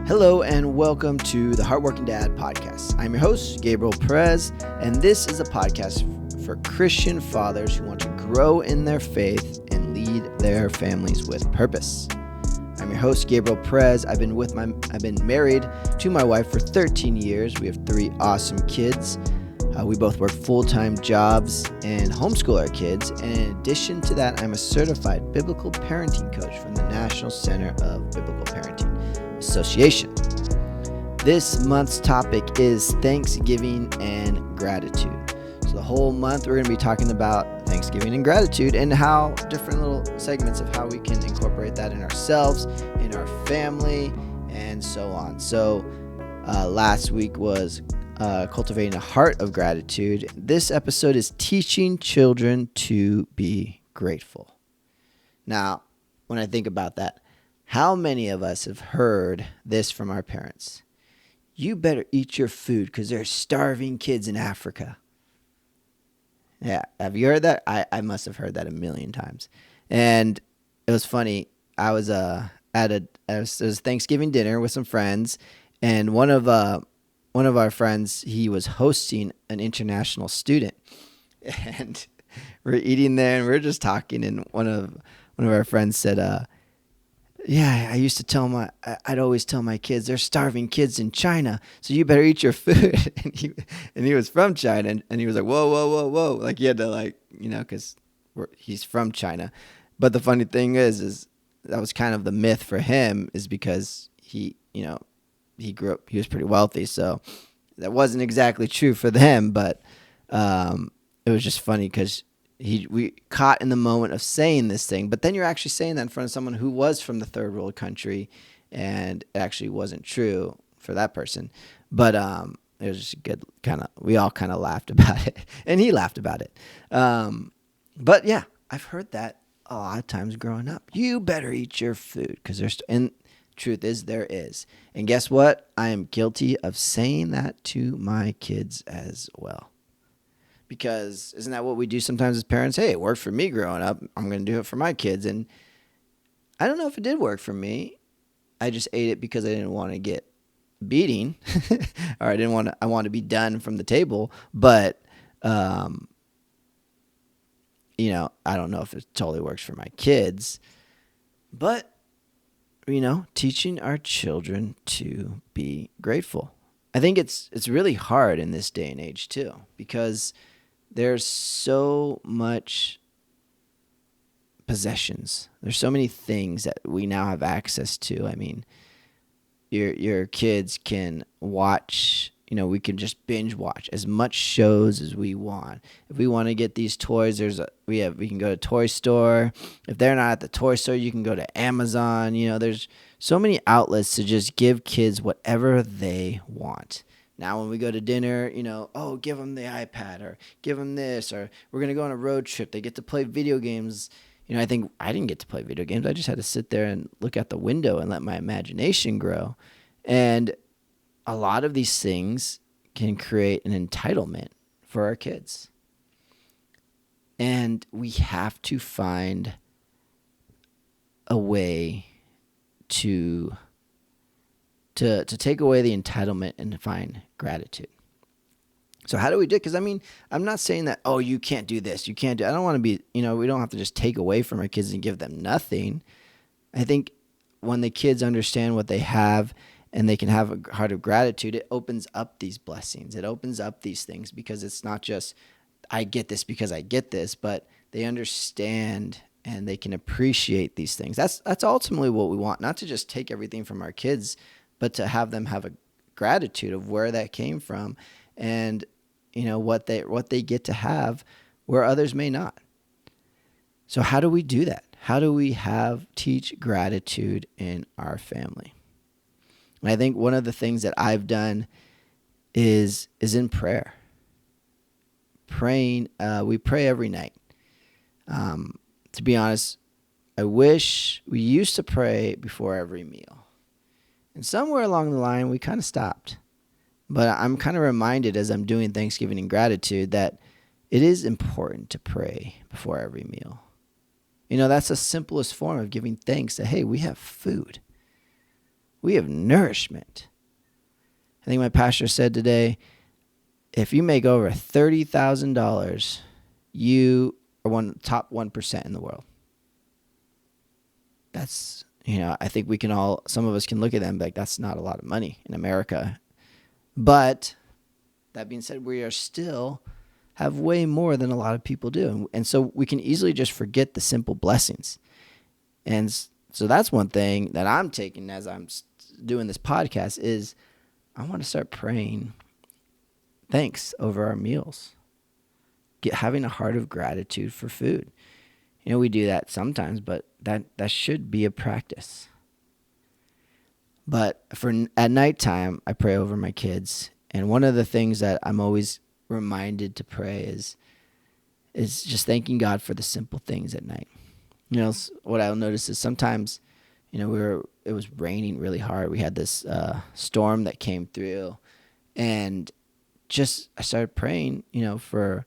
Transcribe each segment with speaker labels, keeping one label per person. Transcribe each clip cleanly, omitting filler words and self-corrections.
Speaker 1: Hello and welcome to the HeartWorking Dad Podcast. I'm your host, Gabriel Perez, and this is a podcast for Christian fathers who want to grow in their faith and lead their families with purpose. I'm your host, Gabriel Perez. I've been married to my wife for 13 years. We have 3 awesome kids. We both work full-time jobs and homeschool our kids. And in addition to that, I'm a certified biblical parenting coach from the National Center of Biblical Parenting Association. This month's topic is Thanksgiving and gratitude. So the whole month we're going to be talking about Thanksgiving and gratitude and how different little segments of how we can incorporate that in ourselves, in our family, and so on. So last week was cultivating a heart of gratitude. This episode is teaching children to be grateful. Now, when I think about that, how many of us have heard this from our parents? You better eat your food because there's starving kids in Africa. Yeah, have you heard that? I must have heard that a million times. And it was funny. I was it was Thanksgiving dinner with some friends, and one of our friends, he was hosting an international student, and we're eating there and we're just talking, and one of our friends said, yeah, I'd always tell my kids, there's starving kids in China, so you better eat your food. And he was from China, and he was like, whoa. Like, he had to, because he's from China. But the funny thing is that was kind of the myth for him, is because he grew up, he was pretty wealthy, so that wasn't exactly true for them, but it was just funny because we caught in the moment of saying this thing, but then you're actually saying that in front of someone who was from the third world country, and it actually wasn't true for that person. But it was just good, we all kind of laughed about it, and he laughed about it. But yeah, I've heard that a lot of times growing up. You better eat your food because and truth is there is. And guess what? I am guilty of saying that to my kids as well. Because isn't that what we do sometimes as parents? Hey, it worked for me growing up. I'm going to do it for my kids. And I don't know if it did work for me. I just ate it because I didn't want to get beating or I wanted to be done from the table. But, I don't know if it totally works for my kids. But, teaching our children to be grateful. I think it's really hard in this day and age too, because there's so much possessions. There's so many things that we now have access to. I mean, your kids can watch, we can just binge watch as much shows as we want. If we want to get these toys, we can go to Toy Store. If they're not at the Toy Store, you can go to Amazon. There's so many outlets to just give kids whatever they want. Now, when we go to dinner, give them the iPad, or give them this, or we're going to go on a road trip. They get to play video games. I think I didn't get to play video games. I just had to sit there and look out the window and let my imagination grow. And a lot of these things can create an entitlement for our kids. And we have to find a way to take away the entitlement and find gratitude. So how do we do it? Because, I'm not saying that, you can't do this, you can't do. I don't want to be, we don't have to just take away from our kids and give them nothing. I think when the kids understand what they have and they can have a heart of gratitude, it opens up these blessings. It opens up these things, because it's not just, I get this because I get this, but they understand and they can appreciate these things. That's ultimately what we want, not to just take everything from our kids, but to have them have a gratitude of where that came from, and what they get to have where others may not. So how do we do that? How do we teach gratitude in our family? And I think one of the things that I've done is in prayer. Praying, we pray every night. To be honest, I wish we used to pray before every meal. And somewhere along the line, we kind of stopped. But I'm kind of reminded as I'm doing Thanksgiving and gratitude that it is important to pray before every meal. That's the simplest form of giving thanks that, hey, we have food. We have nourishment. I think my pastor said today, if you make over $30,000, you are top 1% in the world. That's, I think some of us can look at them and be like, that's not a lot of money in America. But that being said, we are still have way more than a lot of people do. And so we can easily just forget the simple blessings. And so that's one thing that I'm taking as I'm doing this podcast is I want to start praying thanks over our meals. Having a heart of gratitude for food. We do that sometimes, but that should be a practice. But at nighttime, I pray over my kids. And one of the things that I'm always reminded to pray is just thanking God for the simple things at night. What I'll notice is sometimes, it was raining really hard. We had this storm that came through, and I started praying, for,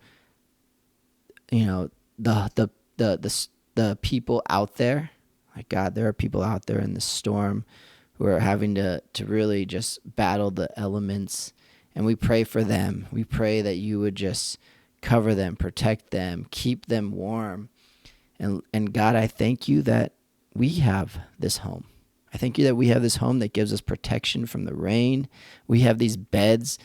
Speaker 1: the people out there. Like, God, there are people out there in the storm who are having to really just battle the elements. And we pray for them. We pray that you would just cover them, protect them, keep them warm. And God, I thank you that we have this home. I thank you that we have this home that gives us protection from the rain. We have these beds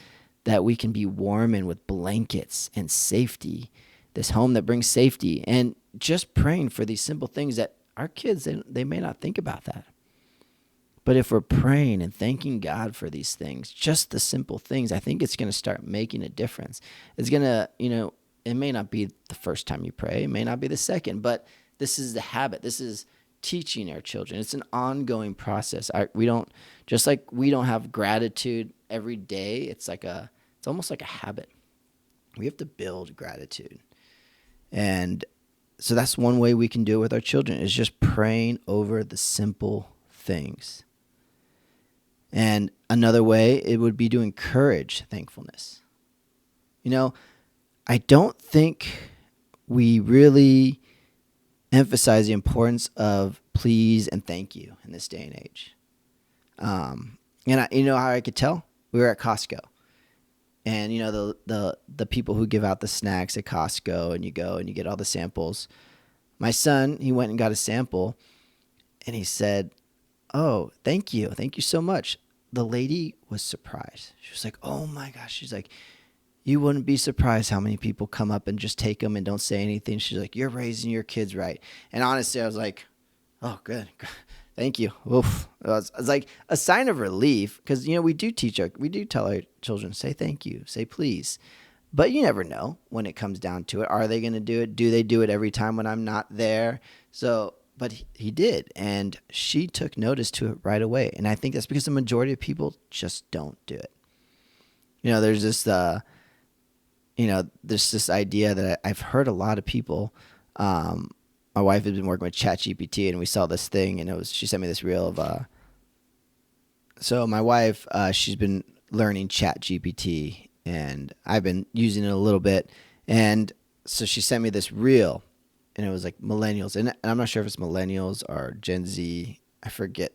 Speaker 1: that we can be warm in with blankets and safety. This home that brings safety. And just praying for these simple things that our kids, they may not think about that. But if we're praying and thanking God for these things, just the simple things, I think it's going to start making a difference. It's going to, it may not be the first time you pray. It may not be the second, but this is the habit. This is teaching our children. It's an ongoing process. We don't have gratitude every day. It's almost like a habit. We have to build gratitude. And so that's one way we can do it with our children is just praying over the simple things. And another way, it would be to encourage thankfulness. I don't think we really emphasize the importance of please and thank you in this day and age. And how I could tell? We were at Costco. And, the people who give out the snacks at Costco, and you go and you get all the samples. My son, he went and got a sample, and he said, "Oh, thank you. Thank you so much." The lady was surprised. She was like, "Oh my gosh." She's like, "You wouldn't be surprised how many people come up and just take them and don't say anything." She's like, "You're raising your kids right." And honestly, I was like, "Oh, good. Thank you." Oof. It was like a sign of relief because, we do tell our children, say thank you, say please. But you never know when it comes down to it. Are they going to do it? Do they do it every time when I'm not there? But he did, and she took notice to it right away. And I think that's because the majority of people just don't do it. There's this, there's this idea that I've heard a lot of people. My wife has been working with ChatGPT, and we saw this thing, and she sent me this reel of. So my wife, she's been learning ChatGPT, and I've been using it a little bit, and so she sent me this reel. And it was like millennials. And I'm not sure if it's millennials or Gen Z. I forget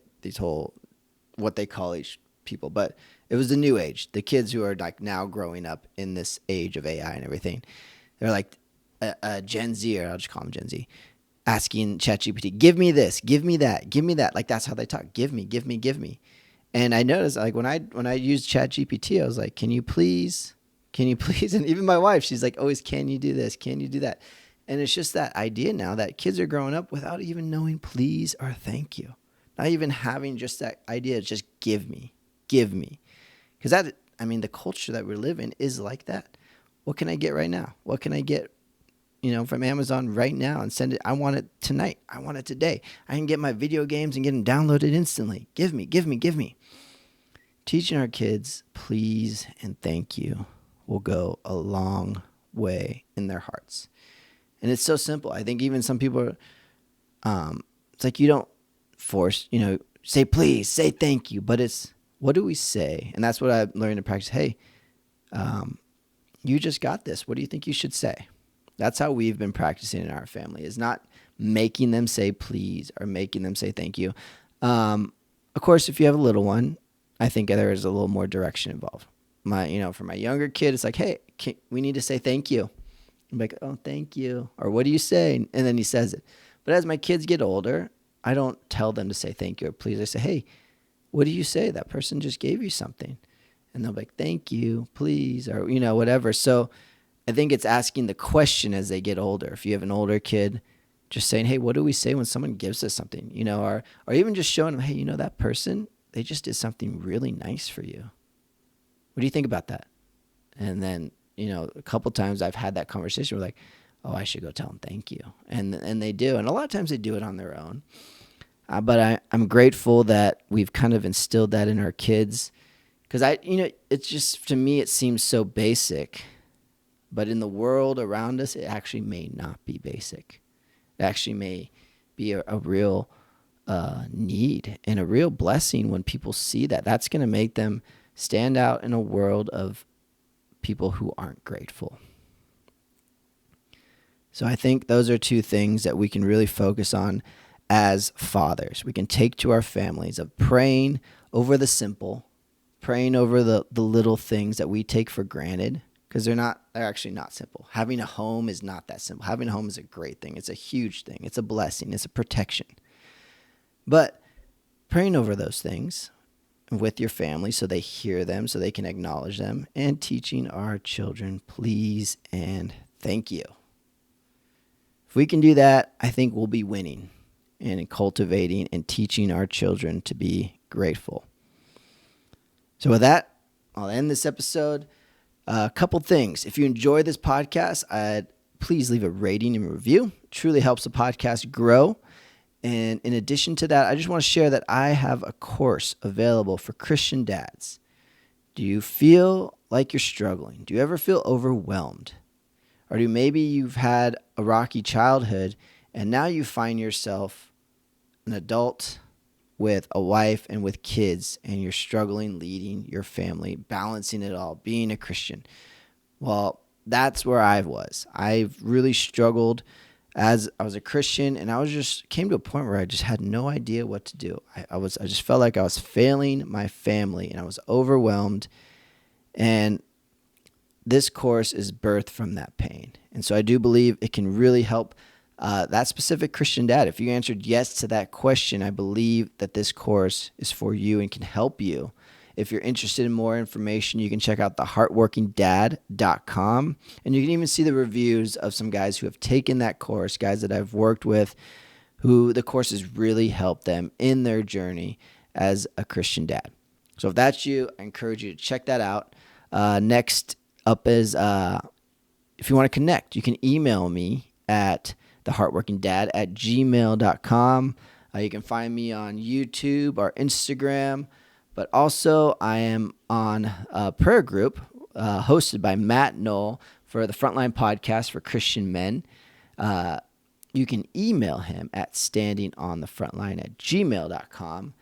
Speaker 1: what they call each people. But it was the new age. The kids who are like now growing up in this age of AI and everything. They're like a Gen Z, or I'll just call them Gen Z, asking ChatGPT, give me this, give me that, give me that. Like that's how they talk. Give me, give me, give me. And I noticed like when I used ChatGPT, I was like, can you please? And even my wife, she's like, always, can you do this? Can you do that? And it's just that idea now that kids are growing up without even knowing please or thank you. Not even having just that idea, just give me. Because the culture that we live in is like that. What can I get right now? What can I get, from Amazon right now and send it? I want it tonight. I want it today. I can get my video games and get them downloaded instantly. Give me. Teaching our kids please and thank you will go a long way in their hearts. And it's so simple. I think even some people are, it's like you don't force, say please, say thank you, but it's what do we say? And that's what I've learned to practice. Hey, you just got this. What do you think you should say? That's how we've been practicing in our family, is not making them say please or making them say thank you. Of course, if you have a little one, I think there is a little more direction involved. For my younger kid, it's like, hey, we need to say thank you. I'm like, oh, thank you. Or what do you say? And then he says it. But as my kids get older, I don't tell them to say thank you or please. I say, hey, what do you say? That person just gave you something. And they'll be like, thank you, please, or, whatever. So I think it's asking the question as they get older. If you have an older kid, just saying, hey, what do we say when someone gives us something? Or even just showing them, hey, that person, they just did something really nice for you. What do you think about that? And then, a couple times I've had that conversation where like, oh, I should go tell them thank you. And they do. And a lot of times they do it on their own. But I'm grateful that we've kind of instilled that in our kids. Because it's just, to me, it seems so basic. But in the world around us, it actually may not be basic. It actually may be a real need and a real blessing when people see that. That's going to make them stand out in a world of people who aren't grateful. So I think those are two things that we can really focus on as fathers. We can take to our families of praying over the simple, praying over the little things that we take for granted, because they're actually not simple. Having a home is not that simple. Having a home is a great thing. It's a huge thing. It's a blessing. It's a protection. But praying over those things with your family so they hear them, so they can acknowledge them, and teaching our children please and thank you. If we can do that, I think we'll be winning and cultivating and teaching our children to be grateful. So with that, I'll end this episode. A couple things. If you enjoy this podcast, please leave a rating and review. It truly helps the podcast grow. And in addition to that, I just want to share that I have a course available for Christian dads. Do you feel like you're struggling? Do you ever feel overwhelmed? Or maybe you've had a rocky childhood and now you find yourself an adult with a wife and with kids, and you're struggling leading your family, balancing it all, being a Christian. Well, that's where I was. I've really struggled as I was a Christian, and I came to a point where I just had no idea what to do. I just felt like I was failing my family, and I was overwhelmed. And this course is birthed from that pain. And so I do believe it can really help that specific Christian dad. If you answered yes to that question, I believe that this course is for you and can help you. If you're interested in more information, you can check out the HeartWorkingDad.com, and you can even see the reviews of some guys who have taken that course, guys that I've worked with, who the course has really helped them in their journey as a Christian dad. So if that's you, I encourage you to check that out. Next up is, if you want to connect, you can email me at theheartworkingdad@gmail.com. You can find me on YouTube or Instagram, but also I am on a prayer group hosted by Matt Knoll for the Frontline Podcast for Christian Men. You can email him at standingonthefrontline@gmail.com.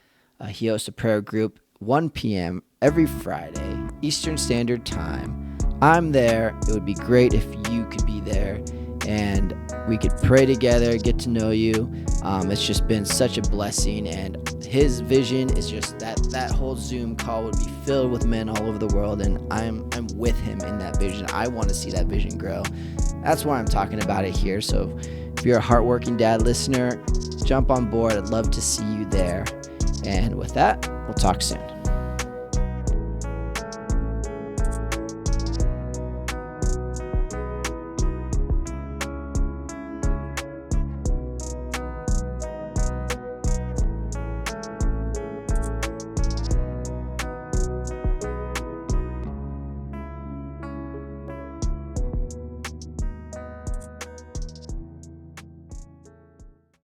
Speaker 1: He hosts a prayer group 1 p.m. every Friday, Eastern Standard Time. I'm there. It would be great if you could be there and we could pray together, get to know you. It's just been such a blessing, and his vision is just that whole Zoom call would be filled with men all over the world, and I'm with him in that vision. I want to see that vision grow. That's why I'm talking about it here. So if you're a HeartWorking Dad listener, jump on board. I'd love to see you there. And with that, we'll talk soon.